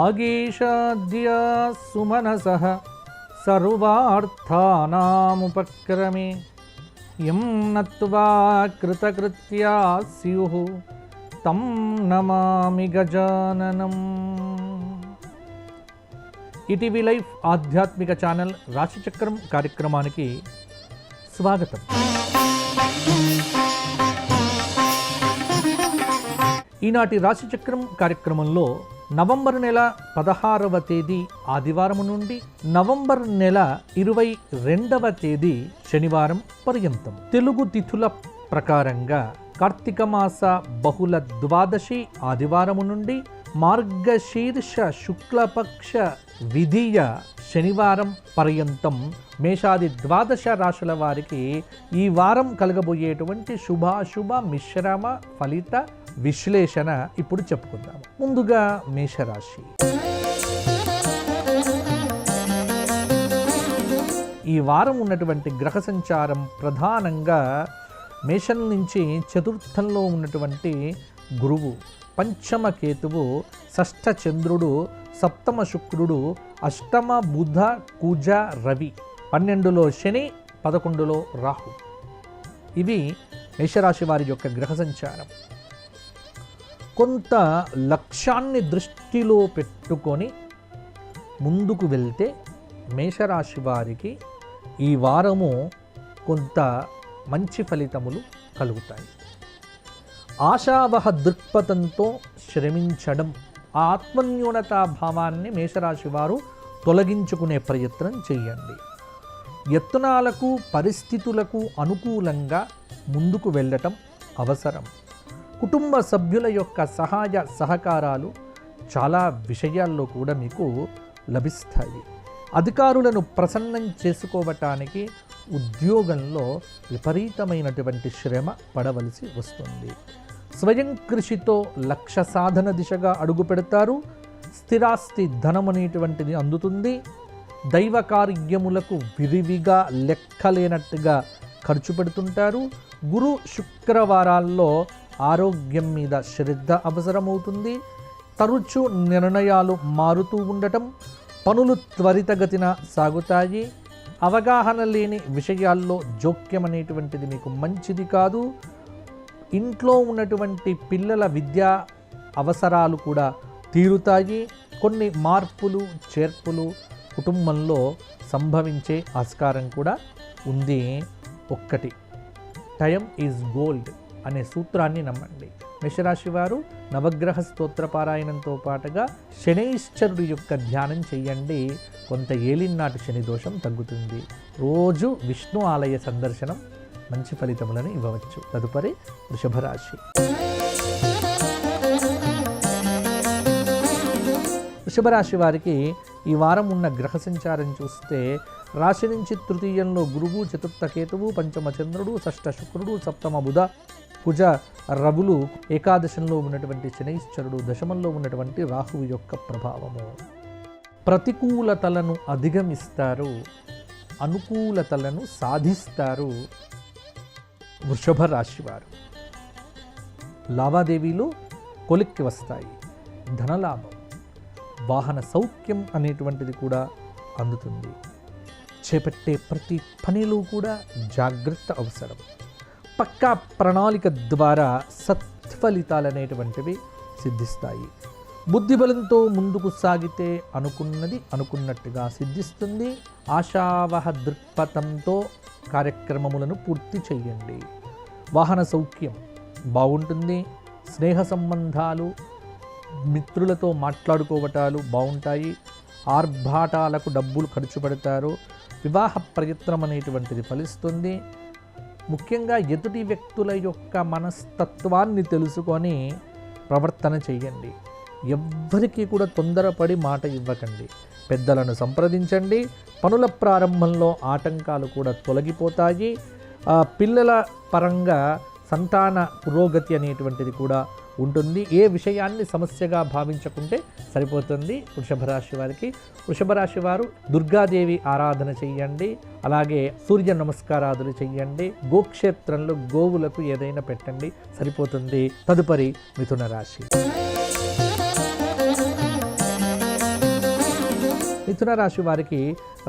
వాగీషాద్య సుమనసః సర్వార్థానాముపక్రమే యం నత్వా కృతకృత్యా స్యుః తం నమామి గజాననం. ETV life ఆధ్యాత్మిక channel రాశిచక్రం కార్యక్రమానికి స్వాగతం. ఈనాటి రాశిచక్రం కార్యక్రమంలో నవంబర్ నెల 16వ తేదీ ఆదివారం నుండి నవంబర్ నెల 22వ తేదీ శనివారం పర్యంతం తెలుగు తిథుల ప్రకారంగా కార్తీక మాస బహుళ ద్వాదశి ఆదివారము నుండి మార్గశీర్ష శుక్లపక్ష విధియ శనివారం పర్యంతం మేషాది ద్వాదశ రాశుల వారికి ఈ వారం కలగబోయేటువంటి శుభాశుభ మిశ్రమ ఫలిత విశ్లేషణ ఇప్పుడు చెప్పుకుందాము. ముందుగా మేషరాశి. ఈ వారం ఉన్నటువంటి గ్రహ సంచారం ప్రధానంగా మేషం నుంచి చతుర్థంలో ఉన్నటువంటి గురువు, పంచమ కేతువు, షష్ఠ చంద్రుడు, సప్తమ శుక్రుడు, అష్టమ బుధ కుజ రవి, 12లో శని, 11లో రాహు. ఇవి మేషరాశి వారి యొక్క గ్రహ సంచారం. కొంత లక్ష్యాన్ని దృష్టిలో పెట్టుకొని ముందుకు వెళ్తే మేషరాశి వారికి ఈ వారము కొంత మంచి ఫలితములు కలుగుతాయి. ఆశావహ దృక్పథంతో శ్రమించడం, ఆ ఆత్మన్యూనతా భావాన్ని మేషరాశి వారు తొలగించుకునే ప్రయత్నం చేయండి. యత్నాలకు పరిస్థితులకు అనుకూలంగా ముందుకు వెళ్ళటం అవసరం. కుటుంబ సభ్యుల యొక్క సహాయ సహకారాలు చాలా విషయాల్లో కూడా మీకు లభిస్తాయి. అధికారులను ప్రసన్నం చేసుకోవటానికి ఉద్యోగంలో విపరీతమైనటువంటి శ్రమ పడవలసి వస్తుంది. స్వయం కృషితో లక్ష్య సాధన దిశగా అడుగు పెడతారు. స్థిరాస్తి ధనం అనేటువంటిది అందుతుంది. దైవ కార్యములకు విరివిగా లెక్కలేనట్టుగా ఖర్చు పెడుతుంటారు. గురు శుక్రవారాల్లో ఆరోగ్యం మీద శ్రద్ధ అవసరమవుతుంది. తరచు నిర్ణయాలు మారుతూ ఉండటం, పనులు త్వరితగతిన సాగుతాయి. అవగాహన లేని విషయాల్లో జోక్యం అనేటువంటిది మీకు మంచిది కాదు. ఇంట్లో ఉన్నటువంటి పిల్లల విద్యా అవసరాలు కూడా తీరుతాయి. కొన్ని మార్పులు చేర్పులు కుటుంబంలో సంభవించే ఆస్కారం కూడా ఉంది. ఒక్కటి, టైం ఈజ్ గోల్డ్ అనే సూత్రాన్ని నమ్మండి. మేషరాశి వారు నవగ్రహ స్తోత్ర పారాయణంతో పాటుగా శనైశ్చరుడి యొక్క ధ్యానం చేయండి. కొంత ఏలినాటి శని దోషం తగ్గుతుంది. రోజు విష్ణు ఆలయ సందర్శనం మంచి ఫలితములను ఇవ్వవచ్చు. తదుపరి వృషభ రాశి. వృషభ రాశి వారికి ఈ వారం ఉన్న గ్రహ సంచారం చూస్తే రాశి నుంచి తృతీయంలో గురువు, చతుర్థ కేతువు, పంచమ చంద్రుడు, షష్ఠ శుక్రుడు, సప్తమ బుధ కుజ రవులు, ఏకాదశంలో ఉన్నటువంటి శనైశ్చరుడు, దశమంలో ఉన్నటువంటి రాహువు యొక్క ప్రభావము. ప్రతికూలతలను అధిగమిస్తారు, అనుకూలతలను సాధిస్తారు వృషభ రాశి వారు. లావాదేవీలు కొలిక్కి వస్తాయి. ధనలాభం, వాహన సౌఖ్యం అనేటువంటిది కూడా అందుతుంది. చేపట్టే ప్రతి పనిలో కూడా జాగ్రత్త అవసరం. పక్కా ప్రణాళిక ద్వారా సత్ఫలితాలు అనేటువంటివి సిద్ధిస్తాయి. బుద్ధిబలంతో ముందుకు సాగితే అనుకున్నది అనుకున్నట్టుగా సిద్ధిస్తుంది. ఆశావహ దృక్పథంతో కార్యక్రమములను పూర్తి చేయండి. వాహన సౌఖ్యం బాగుంటుంది. స్నేహ సంబంధాలు, మిత్రులతో మాట్లాడుకోవటాలు బాగుంటాయి. ఆర్భాటాలకు డబ్బులు ఖర్చు పెడతారు. వివాహ ప్రయత్నం అనేటువంటిది ఫలిస్తుంది. ముఖ్యంగా ఎదుటి వ్యక్తుల యొక్క మనస్తత్వాన్ని తెలుసుకొని ప్రవర్తన చేయండి. ఎవ్వరికీ కూడా తొందరపడి మాట ఇవ్వకండి. పెద్దలను సంప్రదించండి. పనుల ప్రారంభంలో ఆటంకాలు కూడా తొలగిపోతాయి. పిల్లల పరంగా సంతాన పురోగతి అనేటువంటిది కూడా ఉంటుంది. ఏ విషయాన్ని సమస్యగా భావించకుంటే సరిపోతుంది వృషభ రాశి వారికి. వృషభ రాశి వారు దుర్గాదేవి ఆరాధన చెయ్యండి. అలాగే సూర్య నమస్కారాదులు చెయ్యండి. గోక్షేత్రంలో గోవులకు ఏదైనా పెట్టండి, సరిపోతుంది. తదుపరి మిథున రాశి. మిథున రాశి వారికి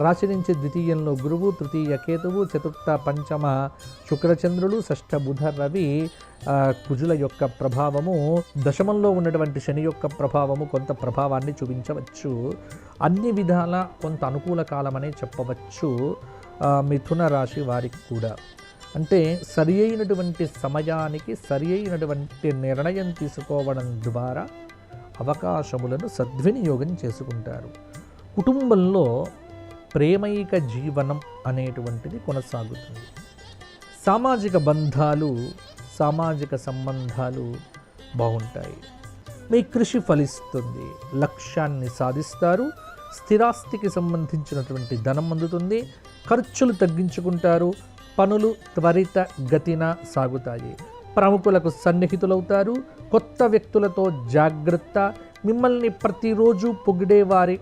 రాశి నుంచి ద్వితీయంలో గురువు, తృతీయ కేతువు, చతుర్థ పంచమ శుక్రచంద్రులు, షష్ఠ బుధ రవి కుజుల యొక్క ప్రభావము, దశమంలో ఉన్నటువంటి శని యొక్క ప్రభావము కొంత ప్రభావాన్ని చూపించవచ్చు. అన్ని విధాల కొంత అనుకూల కాలమనే చెప్పవచ్చు మిథున రాశి వారికి కూడా. అంటే సరి అయినటువంటి సమయానికి సరి అయినటువంటి నిర్ణయం తీసుకోవడం ద్వారా అవకాశములను సద్వినియోగం చేసుకుంటారు. కుటుంబంలో ప్రేమైక జీవనం అనేటువంటిది కొనసాగుతుంది. సామాజిక బంధాలు, సామాజిక సంబంధాలు బాగుంటాయి. మీ కృషి ఫలిస్తుంది, లక్ష్యాన్ని సాధిస్తారు, స్థిరాస్తికి సంబంధించినటువంటి ధనం అందుతుంది, ఖర్చులు తగ్గించుకుంటారు, పనులు త్వరిత గతిన సాగుతాయి, ప్రముఖులకు సన్నిహితులవుతారు, కొత్త వ్యక్తులతో జాగ్రత్త, మిమ్మల్ని ప్రతిరోజు పొగిడేవారి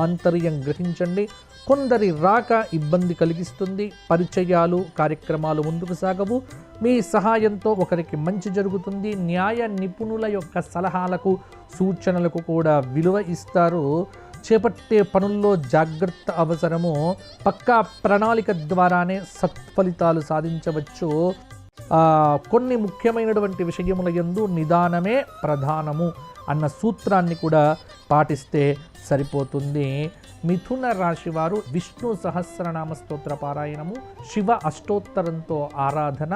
ఆంతర్యం గ్రహించండి. కొందరి రాక ఇబ్బంది కలిగిస్తుంది, పరిచయాలు కార్యక్రమాలు ముందుకు సాగవు, మీ సహాయంతో ఒకరికి మంచి జరుగుతుంది, న్యాయ నిపుణుల యొక్క సలహాలకు సూచనలకు కూడా విలువ ఇస్తారు. చేపట్టే పనుల్లో జాగ్రత్త అవసరము, పక్కా ప్రణాళిక ద్వారానే సత్ఫలితాలు సాధించవచ్చు. కొన్ని ముఖ్యమైనటువంటి విషయముల యందు నిదానమే ప్రధానము అన్న సూత్రాన్ని కూడా పాటిస్తే సరిపోతుంది. మిథున రాశి వారు విష్ణు సహస్రనామ స్తోత్ర పారాయణము, శివ అష్టోత్తరంతో ఆరాధన,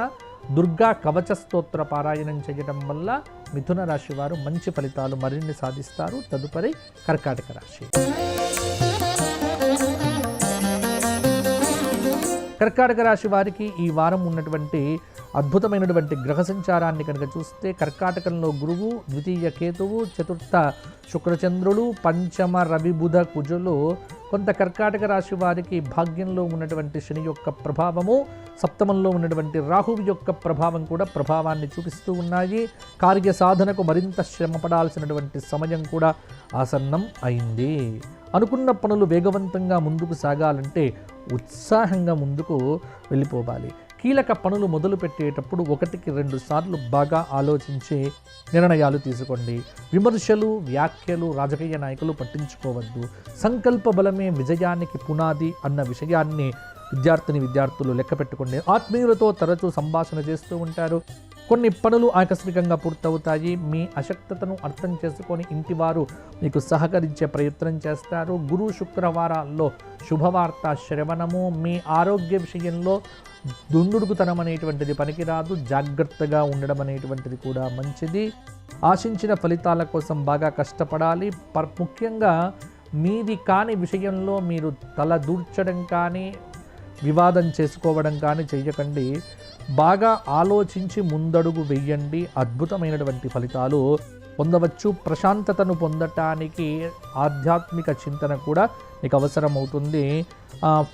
దుర్గా కవచ స్తోత్ర పారాయణం చేయడం వల్ల మిథున రాశి వారు మంచి ఫలితాలు మరిన్ని సాధిస్తారు. తదుపరి కర్కాటక రాశి. కర్కాటక రాశి వారికి ఈ వారం ఉన్నటువంటి అద్భుతమైనటువంటి గ్రహ సంచారాన్ని కనుక చూస్తే, కర్కాటకంలో గురువు, ద్వితీయ కేతువు, చతుర్థ శుక్రచంద్రులు, పంచమ రవి బుధ కుజులు. కొంత కర్కాటక రాశి వారికి భాగ్యంలో ఉన్నటువంటి శని యొక్క ప్రభావము, సప్తమంలో ఉన్నటువంటి రాహువు యొక్క ప్రభావం కూడా ప్రభావాన్ని చూపిస్తూ ఉన్నాయి. కార్య సాధనకు మరింత శ్రమ పడాల్సినటువంటి సమయం కూడా ఆసన్నం అయింది. అనుకున్న పనులు వేగవంతంగా ముందుకు సాగాలంటే ఉత్సాహంగా ముందుకు వెళ్ళిపోవాలి. కీలక పనులు మొదలు పెట్టేటప్పుడు 1-2 సార్లు బాగా ఆలోచించి నిర్ణయాలు తీసుకోండి. విమర్శలు, వ్యాఖ్యలు రాజకీయ నాయకులు పట్టించుకోవద్దు. సంకల్ప బలమే విజయానికి పునాది అన్న విషయాన్ని విద్యార్థులు లెక్క పెట్టుకోండి. ఆత్మీయులతో తరచూ సంభాషణ చేస్తూ ఉంటారు. కొన్ని పనులు ఆకస్మికంగా పూర్తవుతాయి. మీ అశక్తతను అర్థం చేసుకొని ఇంటివారు మీకు సహకరించే ప్రయత్నం చేస్తారు. గురు శుక్రవారాల్లో శుభవార్త శ్రవణము. మీ ఆరోగ్య విషయంలో దుందుడుకుతనం అనేటువంటిది పనికిరాదు. జాగ్రత్తగా ఉండడం అనేటువంటిది కూడా మంచిది. ఆశించిన ఫలితాల కోసం బాగా కష్టపడాలి. ముఖ్యంగా మీది కాని విషయంలో మీరు తల దూర్చడం కానీ వివాదం చేసుకోవడం కానీ చెయ్యకండి. బాగా ఆలోచించి ముందడుగు వెయ్యండి. అద్భుతమైనటువంటి ఫలితాలు పొందవచ్చు. ప్రశాంతతను పొందటానికి ఆధ్యాత్మిక చింతన కూడా మీకు అవసరం అవుతుంది.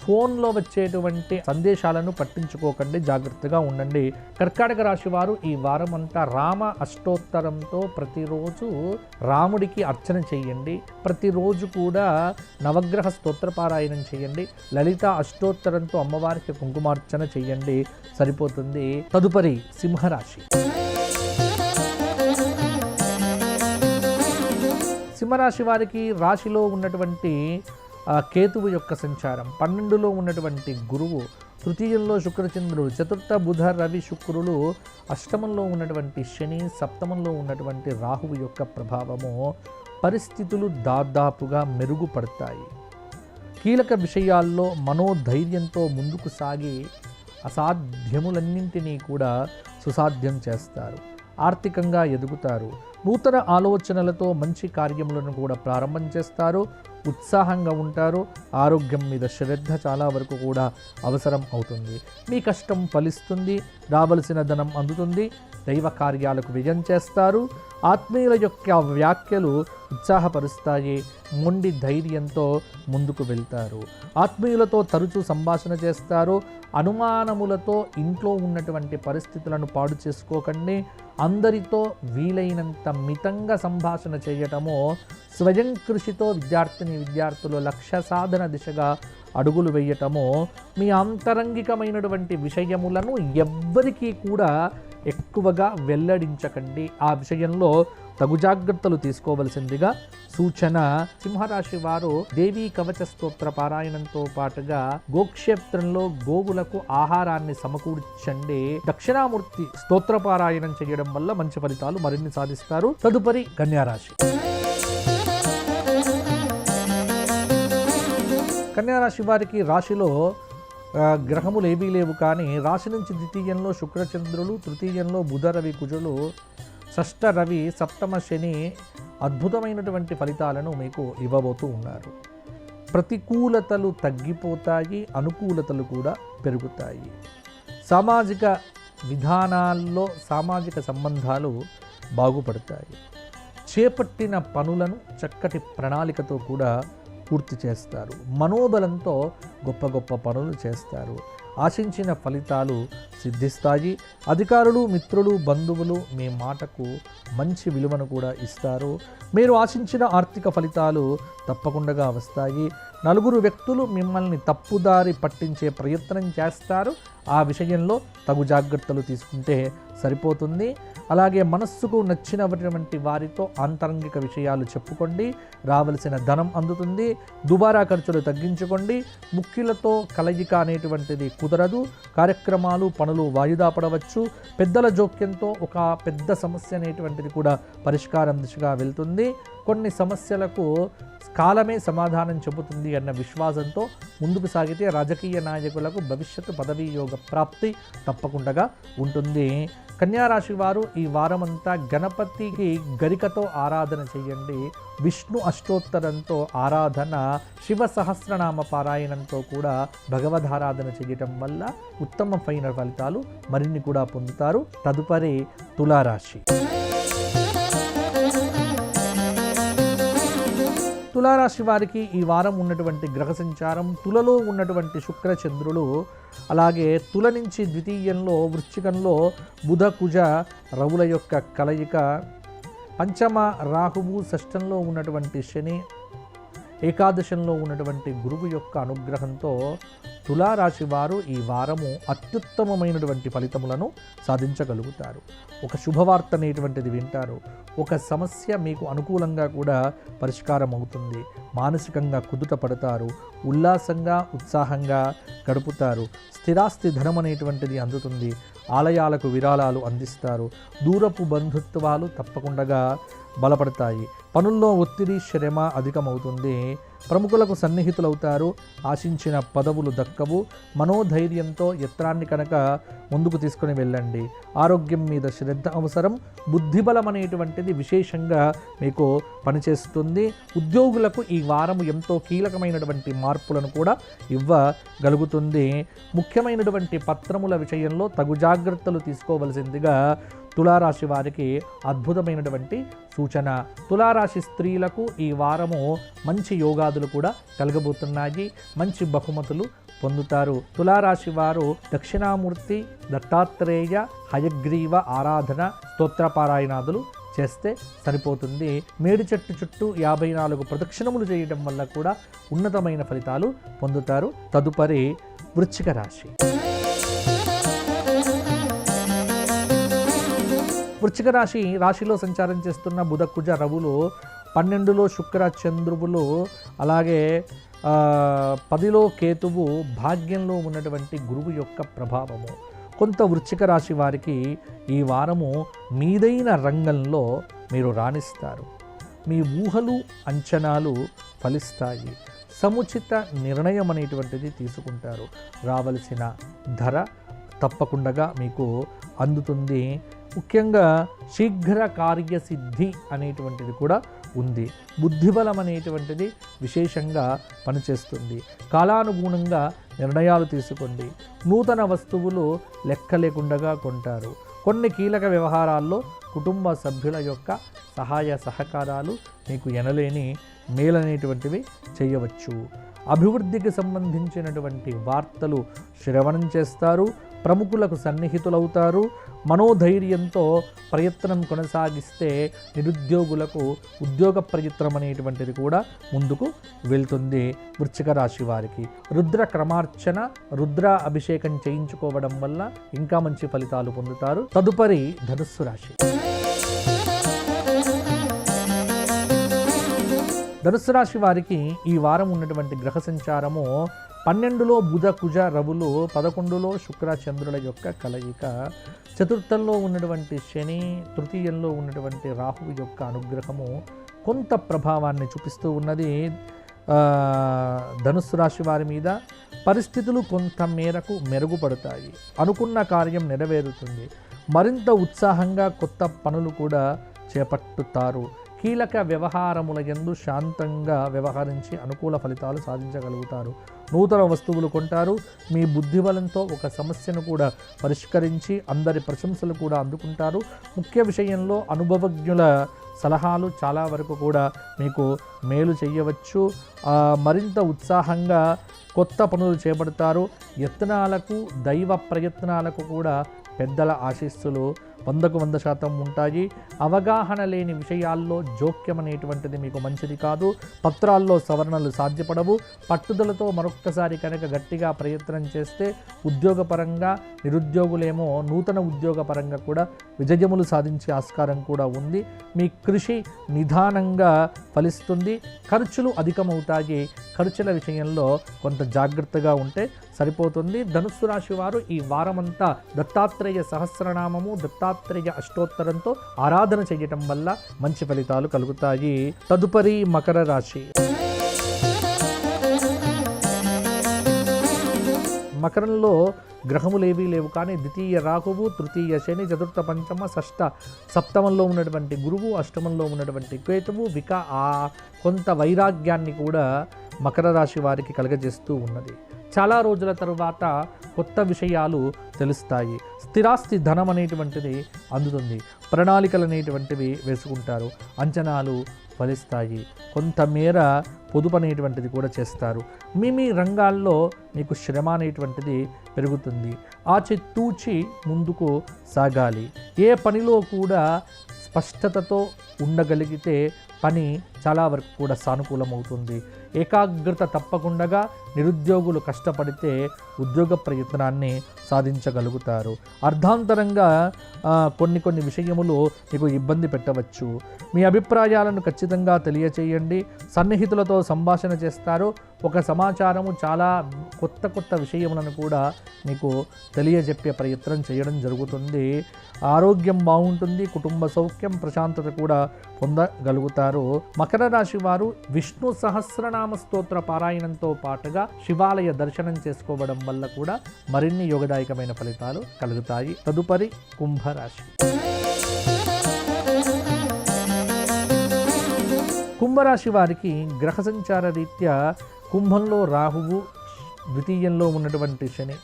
ఫోన్లో వచ్చేటువంటి సందేశాలను పట్టించుకోకండి, జాగ్రత్తగా ఉండండి. కర్కాటక రాశి వారు ఈ వారం అంతా రామ అష్టోత్తరంతో ప్రతిరోజు రాముడికి అర్చన చేయండి. ప్రతిరోజు కూడా నవగ్రహ స్తోత్రపారాయణం చేయండి. లలిత అష్టోత్తరంతో అమ్మవారికి కుంకుమార్చన చేయండి, సరిపోతుంది. తదుపరి సింహరాశి. సింహరాశి వారికి రాశిలో ఉన్నటువంటి కేతువు యొక్క సంచారం, 12లో ఉన్నటువంటి గురువు, తృతీయంలో శుక్రచంద్రుడు, చతుర్థ బుధ రవి శుక్రులు, అష్టమంలో ఉన్నటువంటి శని, సప్తమంలో ఉన్నటువంటి రాహువు యొక్క ప్రభావము, పరిస్థితులు దాదాపుగా మెరుగుపడతాయి. కీలక విషయాల్లో మనోధైర్యంతో ముందుకు సాగి అసాధ్యములన్నింటినీ కూడా సుసాధ్యం చేస్తారు. ఆర్థికంగా ఎదుగుతారు. నూతన ఆలోచనలతో మంచి కార్యములను కూడా ప్రారంభం చేస్తారు. ఉత్సాహంగా ఉంటారు. ఆరోగ్యం మీద శ్రద్ధ చాలా వరకు కూడా అవసరం అవుతుంది. మీ కష్టం ఫలిస్తుంది. రావలసిన ధనం అందుతుంది. దైవ కార్యాలకు వ్యయం చేస్తారు. ఆత్మీయుల యొక్క వ్యాఖ్యలు ఉత్సాహపరుస్తాయి. మొండి ధైర్యంతో ముందుకు వెళ్తారు. ఆత్మీయులతో తరచూ సంభాషణ చేస్తారు. అనుమానములతో ఇంట్లో ఉన్నటువంటి పరిస్థితులను పాడు చేసుకోకండి. అందరితో వీలైనంత మితంగా సంభాషణ చేయటము, స్వయం కృషితో విద్యార్థులు లక్ష్య సాధన దిశగా అడుగులు వేయటము, మీ అంతరంగికమైనటువంటి విషయములను ఎవ్వరికీ కూడా ఎక్కువగా వెల్లడించకండి. ఆ విషయంలో తగు జాగ్రత్తలు తీసుకోవలసిందిగా సూచన. సింహరాశి వారు దేవీ కవచ స్తోత్ర పారాయణంతో పాటుగా గోక్షేత్రంలో గోవులకు ఆహారాన్ని సమకూర్చండి. దక్షిణామూర్తి స్తోత్ర పారాయణం చేయడం వల్ల మంచి ఫలితాలు మరిన్ని సాధిస్తారు. తదుపరి కన్యారాశి. కన్యారాశి వారికి రాశిలో గ్రహములు ఏవీ లేవు, కానీ రాశి నుంచి ద్వితీయంలో శుక్రచంద్రులు, తృతీయంలో బుధ రవి కుజులు, షష్ఠ రవి, సప్తమ శని అద్భుతమైనటువంటి ఫలితాలను మీకు ఇవ్వబోతూ ఉన్నారు. ప్రతికూలతలు తగ్గిపోతాయి, అనుకూలతలు కూడా పెరుగుతాయి. సామాజిక విధానాల్లో సామాజిక సంబంధాలు బాగుపడతాయి. చేపట్టిన పనులను చక్కటి ప్రణాళికతో కూడా పూర్తి చేస్తారు. మనోబలంతో గొప్ప గొప్ప పనులు చేస్తారు. ఆశించిన ఫలితాలు సిద్ధిస్తాయి. అధికారులు, మిత్రులు, బంధువులు మీ మాటకు మంచి విలువను కూడా ఇస్తారు. మీరు ఆశించిన ఆర్థిక ఫలితాలు తప్పకుండా వస్తాయి. నలుగురు వ్యక్తులు మిమ్మల్ని తప్పుదారి పట్టించే ప్రయత్నం చేస్తారు. ఆ విషయంలో తగు జాగ్రత్తలు తీసుకుంటే సరిపోతుంది. అలాగే మనస్సుకు నచ్చినటువంటి వారితో ఆంతరంగిక విషయాలు చెప్పుకోండి. రావలసిన ధనం అందుతుంది. దుబారా ఖర్చులు తగ్గించుకోండి. ముఖ్యులతో కలయిక అనేటువంటిది కుదరదు. కార్యక్రమాలు, పనులు వాయిదా పడవచ్చు. పెద్దల జోక్యంతో ఒక పెద్ద సమస్య అనేటువంటిది కూడా పరిష్కారం దిశగా వెళ్తుంది. కొన్ని సమస్యలకు కాలమే సమాధానం చెబుతుంది అన్న విశ్వాసంతో ముందుకు సాగితే రాజకీయ నాయకులకు భవిష్యత్తు పదవీ యోగ ప్రాప్తి తప్పకుండా ఉంటుంది. కన్యారాశి వారు ఈ వారమంతా గణపతికి గరికతో ఆరాధన చేయండి. విష్ణు అష్టోత్తరంతో ఆరాధన, శివ సహస్రనామ పారాయణంతో కూడా భగవదారాధన చేయటం వల్ల ఉత్తమమైన ఫలితాలు మరిన్ని కూడా పొందుతారు. తదుపరి తులారాశి. తులారాశి వారికి ఈ వారం ఉన్నటువంటి గ్రహ సంచారం, తులలో ఉన్నటువంటి శుక్ర చంద్రులు, అలాగే తుల నుంచి ద్వితీయంలో వృశ్చికంలో బుధ కుజ రవుల యొక్క కలయిక, పంచమ రాహువు, షష్టంలో ఉన్నటువంటి శని, ఏకాదశంలో ఉన్నటువంటి గురువు యొక్క అనుగ్రహంతో తులారాశి వారు ఈ వారము అత్యుత్తమమైనటువంటి ఫలితములను సాధించగలుగుతారు. ఒక శుభవార్త అనేటువంటిది వింటారు. ఒక సమస్య మీకు అనుకూలంగా కూడా పరిష్కారం అవుతుంది. మానసికంగా కుదుట పడతారు. ఉల్లాసంగా, ఉత్సాహంగా గడుపుతారు. స్థిరాస్తి ధనం అనేటువంటిది అందుతుంది. ఆలయాలకు విరాళాలు అందిస్తారు. దూరపు బంధుత్వాలు తప్పకుండా బలపడతాయి. పనుల్లో ఒత్తిడి, శ్రమ అధికమవుతుంది. ప్రముఖులకు సన్నిహితులవుతారు. ఆశించిన పదవులు దక్కవు. మనోధైర్యంతో యత్నాన్ని కనుక ముందుకు తీసుకొని వెళ్ళండి. ఆరోగ్యం మీద శ్రద్ధ అవసరం. బుద్ధిబలం అనేటువంటిది విశేషంగా మీకు పనిచేస్తుంది. ఉద్యోగులకు ఈ వారం ఎంతో కీలకమైనటువంటి మార్పులను కూడా ఇవ్వగలుగుతుంది. ముఖ్యమైనటువంటి పత్రముల విషయంలో తగు జాగ్రత్తలు తీసుకోవలసిందిగా తులారాశి వారికి అద్భుతమైనటువంటి సూచన. తులారాశి స్త్రీలకు ఈ వారము మంచి యోగాదులు కూడా కలగబోతున్నాయి. మంచి బహుమతులు పొందుతారు. తులారాశి వారు దక్షిణామూర్తి, దత్తాత్రేయ, హయగ్రీవ ఆరాధన, స్తోత్రపారాయణాదులు చేస్తే సరిపోతుంది. మేడి చెట్టు చుట్టూ 54 ప్రదక్షిణములు చేయడం వల్ల కూడా ఉన్నతమైన ఫలితాలు పొందుతారు. తదుపరి వృశ్చిక రాశి. వృశ్చిక రాశిలో సంచారం చేస్తున్న బుధ కుజ రవులు, 12లో శుక్ర చంద్రువులు, అలాగే 10లో కేతువు, భాగ్యంలో ఉన్నటువంటి గురువు యొక్క ప్రభావము కొంత వృశ్చిక రాశి వారికి ఈ వారము మీదైన రంగంలో మీరు రాణిస్తారు. మీ ఊహలు, అంచనాలు ఫలిస్తాయి. సముచిత నిర్ణయం అనేటువంటిది తీసుకుంటారు. రావలసిన ధర తప్పకుండా మీకు అందుతుంది. ముఖ్యంగా శీఘ్ర కార్యసిద్ధి అనేటువంటిది కూడా ఉంది. బుద్ధిబలం అనేటువంటిది విశేషంగా పనిచేస్తుంది. కాలానుగుణంగా నిర్ణయాలు తీసుకోండి. నూతన వస్తువులు లెక్క లేకుండా కొంటారు. కొన్ని కీలక వ్యవహారాల్లో కుటుంబ సభ్యుల యొక్క సహాయ సహకారాలు మీకు ఎనలేని మేలనేటువంటివి చేయవచ్చు. అభివృద్ధికి సంబంధించినటువంటి వార్తలు శ్రవణం చేస్తారు. ప్రముఖులకు సన్నిహితులవుతారు. మనోధైర్యంతో ప్రయత్నం కొనసాగిస్తే నిరుద్యోగులకు ఉద్యోగ ప్రయత్నం అనేటువంటిది కూడా ముందుకు వెళ్తుంది. వృశ్చిక రాశి వారికి రుద్ర క్రమార్చన, రుద్ర అభిషేకం చేయించుకోవడం వల్ల ఇంకా మంచి ఫలితాలు పొందుతారు. తదుపరి ధనుస్సు రాశి. ధనుస్సు రాశి వారికి ఈ వారం ఉన్నటువంటి గ్రహ సంచారము 12లో బుధ కుజ రవులు, 11లో శుక్ర చంద్రుల యొక్క కలయిక, చతుర్థంలో ఉన్నటువంటి శని, తృతీయంలో ఉన్నటువంటి రాహువు యొక్క అనుగ్రహము కొంత ప్రభావాన్ని చూపిస్తూ ఉన్నది ధనుస్సు రాశి వారి మీద. పరిస్థితులు కొంత మేరకు మెరుగుపడతాయి, అనుకున్న కార్యం నెరవేరుతుంది, మరింత ఉత్సాహంగా కొత్త పనులు కూడా చేపట్టుతారు. కీలక వ్యవహారముల యందు శాంతంగా వ్యవహరించి అనుకూల ఫలితాలు సాధించగలుగుతారు. నూతన వస్తువులు కొంటారు. మీ బుద్ధిబలంతో ఒక సమస్యను కూడా పరిష్కరించి అందరి ప్రశంసలు కూడా అందుకుంటారు. ముఖ్య విషయంలో అనుభవజ్ఞుల సలహాలు చాలా వరకు కూడా మీకు మేలు చేయవచ్చు. మరింత ఉత్సాహంగా కొత్త పనులు చేపడతారు. యత్నాలకు, దైవ ప్రయత్నాలకు కూడా పెద్దల ఆశీస్సులు 100% ఉంటాయి. అవగాహన లేని విషయాల్లో జోక్యం అనేటువంటిది మీకు మంచిది కాదు. పత్రాల్లో సవరణలు సాధ్యపడవు. పట్టుదలతో మరొక్కసారి కనుక గట్టిగా ప్రయత్నం చేస్తే ఉద్యోగపరంగా, నిరుద్యోగులేమో నూతన ఉద్యోగపరంగా కూడా విజయములు సాధించే ఆస్కారం కూడా ఉంది. మీ కృషి నిదానంగా ఫలిస్తుంది. ఖర్చులు అధికమవుతాయి. ఖర్చుల విషయంలో కొంత జాగ్రత్తగా ఉంటే సరిపోతుంది. ధనుస్సు రాశి వారు ఈ వారమంతా దత్తాత్రేయ సహస్రనామము, దత్తాత్రేయ అష్టోత్తరంతో ఆరాధన చేయటం వల్ల మంచి ఫలితాలు కలుగుతాయి. తదుపరి మకర రాశి. మకరంలో గ్రహములేవీ లేవు, కానీ ద్వితీయ రాహువు, తృతీయ శని, చతుర్థ పంచమ, షష్ఠ సప్తమంలో ఉన్నటువంటి గురువు, అష్టమంలో ఉన్నటువంటి కేతువు కొంత వైరాగ్యాన్ని కూడా మకర రాశి వారికి కలగజేస్తూ ఉన్నది. చాలా రోజుల తరువాత కొత్త విషయాలు తెలుస్తాయి. స్థిరాస్తి ధనం అనేటువంటిది అందుతుంది. ప్రణాళికలు అనేటువంటివి వేసుకుంటారు. అంచనాలు ఫలిస్తాయి. కొంతమేర పొదుపు అనేటువంటిది కూడా చేస్తారు. మీ రంగాల్లో మీకు శ్రమ అనేటువంటిది పెరుగుతుంది. ఆచితూచి ముందుకు సాగాలి. ఏ పనిలో కూడా స్పష్టతతో ఉండగలిగితే పని చాలా వరకు కూడా సానుకూలమవుతుంది. ఏకాగ్రత తప్పకుండా నిరుద్యోగులు కష్టపడితే ఉద్యోగ ప్రయత్నాన్ని సాధించగలుగుతారు. అర్ధాంతరంగా కొన్ని విషయములు మీకు ఇబ్బంది పెట్టవచ్చు. మీ అభిప్రాయాలను ఖచ్చితంగా తెలియచేయండి. సన్నిహితులతో సంభాషణ చేస్తారు. ఒక సమాచారము చాలా కొత్త విషయములను కూడా మీకు తెలియజెప్పే ప్రయత్నం చేయడం జరుగుతుంది. ఆరోగ్యం బాగుంటుంది. కుటుంబ సౌఖ్యం, ప్రశాంతత కూడా పొందగలుగుతారు. మకర రాశి వారు విష్ణు సహస్రనామ స్తోత్ర పారాయణంతో పాటుగా శివాలయ దర్శనం చేసుకోవడం వల్ల కూడా మరిన్ని యోగదాయకమైన ఫలితాలు కలుగుతాయి. తదుపరి కుంభరాశి. కుంభరాశి వారికి గ్రహ సంచార రీత్యా కుంభంలో రాహువు, ద్వితీయంలో ఉన్నటువంటి శని,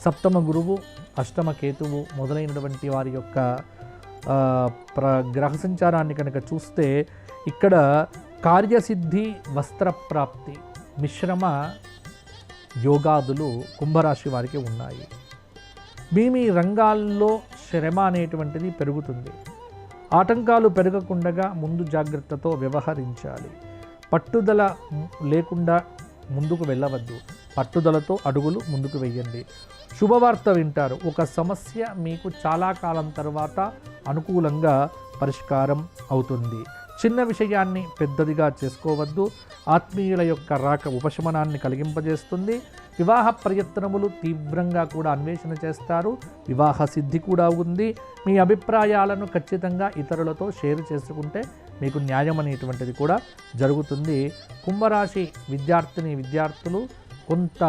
సప్తమ గురువు, అష్టమ కేతువు మొదలైనటువంటి వారి యొక్క గ్రహ సంచారాన్ని కనుక చూస్తే ఇక్కడ కార్యసిద్ధి, వస్త్రప్రాప్తి, మిశ్రమ యోగాదులు కుంభరాశి వారికి ఉన్నాయి. మీ రంగాల్లో శ్రమ అనేటువంటిది పెరుగుతుంది. ఆటంకాలు పెరగకుండా ముందు జాగ్రత్తతో వ్యవహరించాలి. పట్టుదల లేకుండా ముందుకు వెళ్ళవద్దు. పట్టుదలతో అడుగులు ముందుకు వెయ్యండి. శుభవార్త వింటారు. ఒక సమస్య మీకు చాలా కాలం తర్వాత అనుకూలంగా పరిష్కారం అవుతుంది. చిన్న విషయాన్ని పెద్దదిగా చేసుకోవద్దు. ఆత్మీయుల యొక్క రాక ఉపశమనాన్ని కలిగింపజేస్తుంది. వివాహ ప్రయత్నములు తీవ్రంగా కూడా అన్వేషణ చేస్తారు. వివాహ సిద్ధి కూడా ఉంది. మీ అభిప్రాయాలను ఖచ్చితంగా ఇతరులతో షేర్ చేసుకుంటే మీకు న్యాయం అనేటువంటిది కూడా జరుగుతుంది. కుంభరాశి విద్యార్థులు కొంత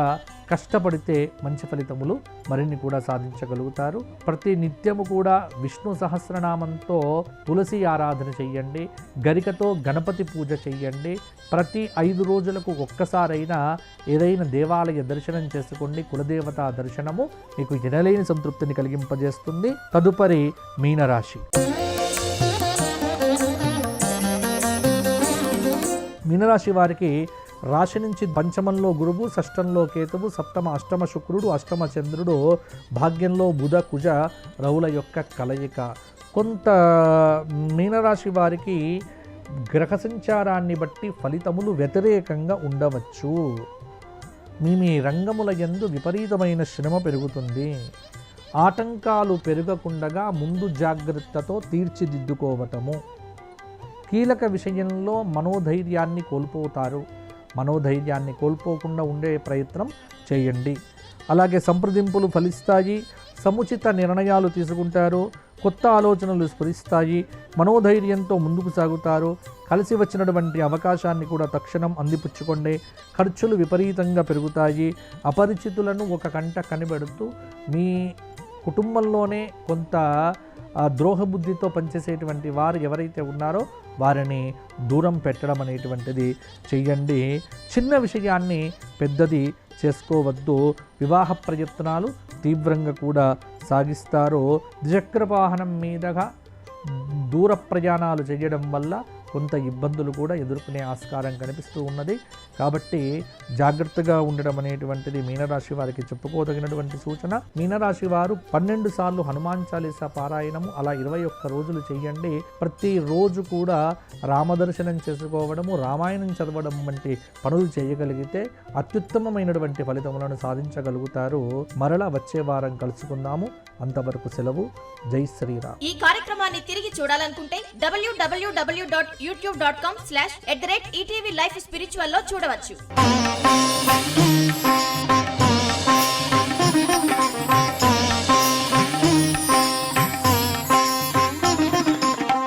కష్టపడితే మంచి ఫలితములు మరిన్ని కూడా సాధించగలుగుతారు. ప్రతి నిత్యము కూడా విష్ణు సహస్రనామంతో తులసి ఆరాధన చెయ్యండి. గరికతో గణపతి పూజ చెయ్యండి. ప్రతి 5 రోజులకు ఒక్కసారైనా ఏదైనా దేవాలయ దర్శనం చేసుకోండి. కులదేవత దర్శనము మీకు ఎనలేని సంతృప్తిని కలిగింపజేస్తుంది. తదుపరి మీనరాశి. మీనరాశి వారికి రాశి నుంచి పంచమంలో గురువు, షష్టంలో కేతువు, సప్తమ అష్టమ శుక్రుడు, అష్టమ చంద్రుడు, భాగ్యంలో బుధ కుజ రవుల యొక్క కలయిక. కొంత మీనరాశి వారికి గ్రహ సంచారాన్ని బట్టి ఫలితములు వ్యతిరేకంగా ఉండవచ్చు. మీ రంగముల యందు విపరీతమైన శ్రమ పెరుగుతుంది. ఆటంకాలు పెరగకుండా ముందు జాగ్రత్తతో తీర్చిదిద్దుకోవటము. కీలక విషయంలో మనోధైర్యాన్ని కోల్పోతారు. మనోధైర్యాన్ని కోల్పోకుండా ఉండే ప్రయత్నం చేయండి. అలాగే సంప్రదింపులు ఫలిస్తాయి, సముచిత నిర్ణయాలు తీసుకుంటారు, కొత్త ఆలోచనలు స్ఫురిస్తాయి, మనోధైర్యంతో ముందుకు సాగుతారు. కలిసి వచ్చినటువంటి అవకాశాన్ని కూడా తక్షణం అందిపుచ్చుకోండి. ఖర్చులు విపరీతంగా పెరుగుతాయి. అపరిచితులను ఒక కంట కనిపెడుతూ మీ కుటుంబంలోనే కొంత ద్రోహబుద్ధితో పనిచేసేటువంటి వారు ఎవరైతే ఉన్నారో వారిని దూరం పెట్టడం అనేటువంటిది చెయ్యండి. చిన్న విషయాన్ని పెద్దది చేసుకోవద్దు. వివాహ ప్రయత్నాలు తీవ్రంగా కూడా సాగిస్తారు. ద్విచక్ర వాహనం మీదుగా దూర ప్రయాణాలు చేయడం వల్ల కొంత ఇబ్బందులు కూడా ఎదుర్కొనే ఆస్కారం కనిపిస్తూ ఉన్నది. కాబట్టి జాగ్రత్తగా ఉండడం అనేటువంటిది మీనరాశి వారికి చెప్పుకోదగినటువంటి సూచన. మీనరాశి వారు 12 సార్లు హనుమాన్ చాలీసా పారాయణము అలా 21 రోజులు చేయండి. ప్రతిరోజు కూడా రామదర్శనం చేసుకోవడము, రామాయణం చదవడం వంటి పనులు చేయగలిగితే అత్యుత్తమమైనటువంటి ఫలితములను సాధించగలుగుతారు. మరలా వచ్చే వారం కలుసుకుందాము. అంతవరకు సెలవు. జై శ్రీరామ్. ఈ కార్యక్రమాన్ని తిరిగి చూడాలనుకుంటే www.youtube.com/@ETV Life Spiritual లో చూడవచ్చు.